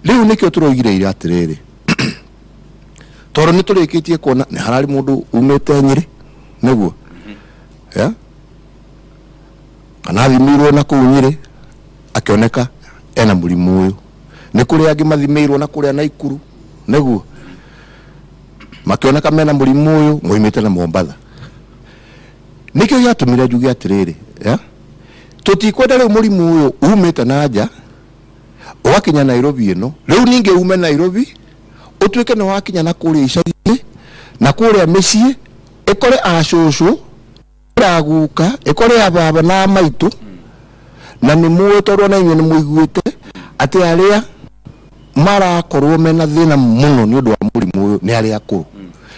Riu nikio turogire ira atiriri toro ni turikitie kuona ni harari mundu umete Nyeri neguo ya kana thimirwo na kuu Nyeri akioneka ena murimu uyu ni kuri angi mathimirwo na kuria Naikuru neguo makioneka mena murimu uyu moimite na Mombatha nikio yatumire njuge atiriri ya tutikwenda riu murimu uyu umite na nja wakinya Nairobi ino riu ninge ume Nairobi utuike no wakinya na kuria icagi na kuria micii ikore acucu raguka ikore ababa na maitu na ni muetorwo na inye ni muiguite ati aria marakorwo mena thina muno ni undu wa murimu uyu ni aria akuru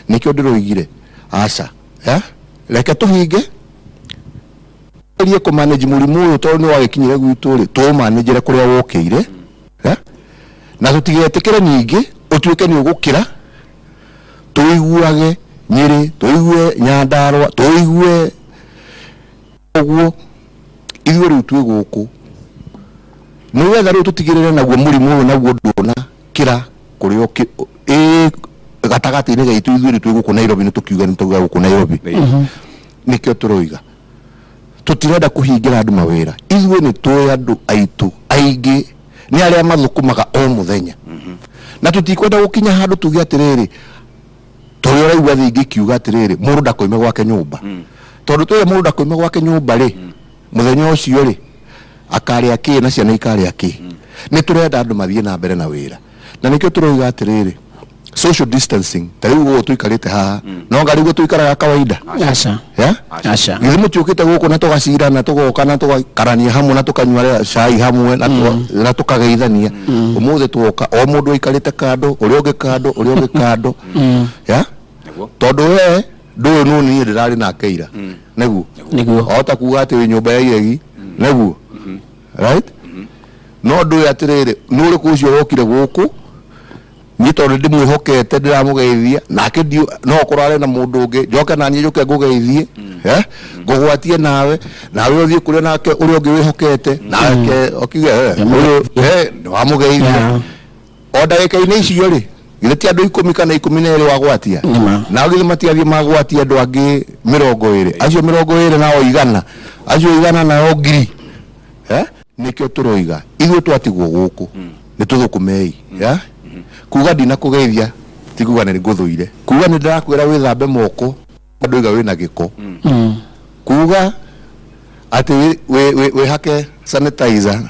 nikio ndiroigire aca reke tuhinge irie ku manage murimu uyu tondu ni wagikinyire gwitu ri tu manage kuria wokire na tutigetikire ningi utuike ni ugukira tuiguage Nyeri tuigue Nyandarua tuigue uguo ithuĩ riu twi guku ni wetha riu tutigirire naguo murimu uyu naguo ndona kira kurio gatagati-ini gaitu ithuĩ riu twi guku Nairobi ni tukiuga ni tuga guku Nairobi nikio turoiga tutirenda kuhingira andu mawira ithuĩ ni twi andu aitu aingi ni aria mathukumaga o muthenya na tutikwenda gukinya handu tuge atiriri turi uraigua thingi kiuga atiriri mundu ndakoime gwake nyumba tondu tuya mundu ndakoime gwake nyumba ri muthenya ucio ri akaria ki na ciana ikaria ki ni turenda andu mathie na mbere na wira na nikio turoiga atiriri social distancing tariu go tuikarite haha no ngari go tuikaraga kawaida aca aca githimu tukite guku na tugacira na tugoka na tugakarania hamwe na tukanywa cai hamwe na tukageithania umuthi tuoka o mundu aikarite kando uria ungi kando uria ungi kando ya tondu we ndu nu ni ndirari na keira neguo ota kuga ati nyumba ya iregi neguo right no ndu atiriri nuri kucio wokire guku ni tondu ndimwihokete ndiramugeithia nake no kurare na mundu ungi njoke na niĩ njuke ngugeithie ngugwatie nawe uthie kuria nake uria ungi wihokete nake okige no amugeithia o ndagika-ini icio ri githe ti andu 10 kana 12 wagwatia na githe matiathie magwatia andu angi 20 acio 20 nao 100 acio 100 nao 1000 nikio turoiga ithuĩ twatigwo guku ni tuthukumei kuga ndina kugeithia tikuga ni nguthuire kuga ni ndirakwira withambe moko nduiga wina giko kuga ati we hake sanitizer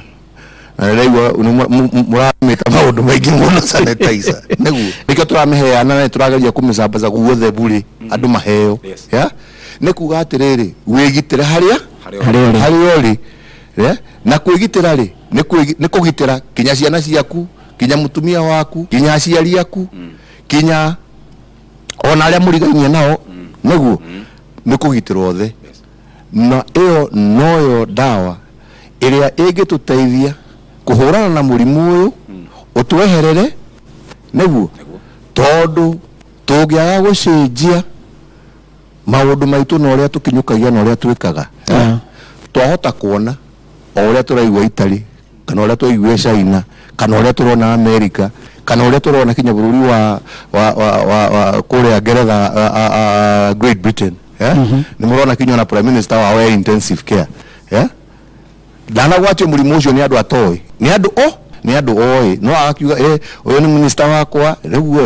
na reigwa muramita maundu maingi muno sanitizer neguo nikio turamiheana na turageria kumisambaza guothe buri andu maheo ya ni kuga atiriri wigitire haria uri na kwigitira ri ni kugitira kinya ciana ciaku kinya mutumia waku kinya aciari aku kinya ona aria murigainie nao neguo ni kugitirwo the na iyo noyo dawa iria ingituteithia kuhurana na murimu uyu utweherere neguo tondu tungiaga gucenjia maundu maitu na uria tukinyukagia na uria twikaga twahota kuona o uria turaigua Itali kana uria turaigua China kana uria turona America kana uria turona kinya bururi wa kuria Ngeretha Great Britain ni murona kinya na prime minister wa intensive care ndanagwatio murimu ucio ni andu atoi ni andu oi no akiuga uyu ni minister wakwa reguo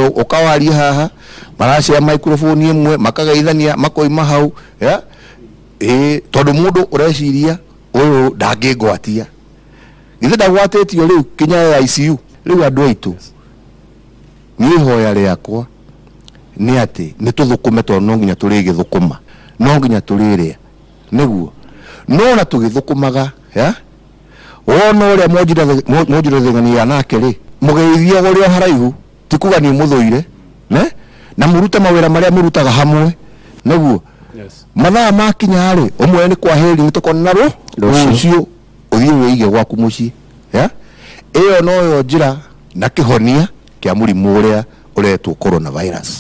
ukawaria haha maracia microphone imwe makageithania makoima hau tondu mundu ureciria uyu ndangigwatia githe ndagwatetio riu kinya ICU riu andu aitu ni hoya riakwa ni ati ni tuthukume tondu no nginya turigithukuma no nginya turiria neguo no na tugithukumaga wona uria monjirithania nake ri mugeithia uria haraihu tikuga ni muthuire na murute mawira maria murutaga hamwe neguo mathaa makinya ri umwe ni kwa heri ni tukona rucio uthie wige gwaku mucii iyo noyo njira na kihonia kia murimu uria uretwo coronavirus.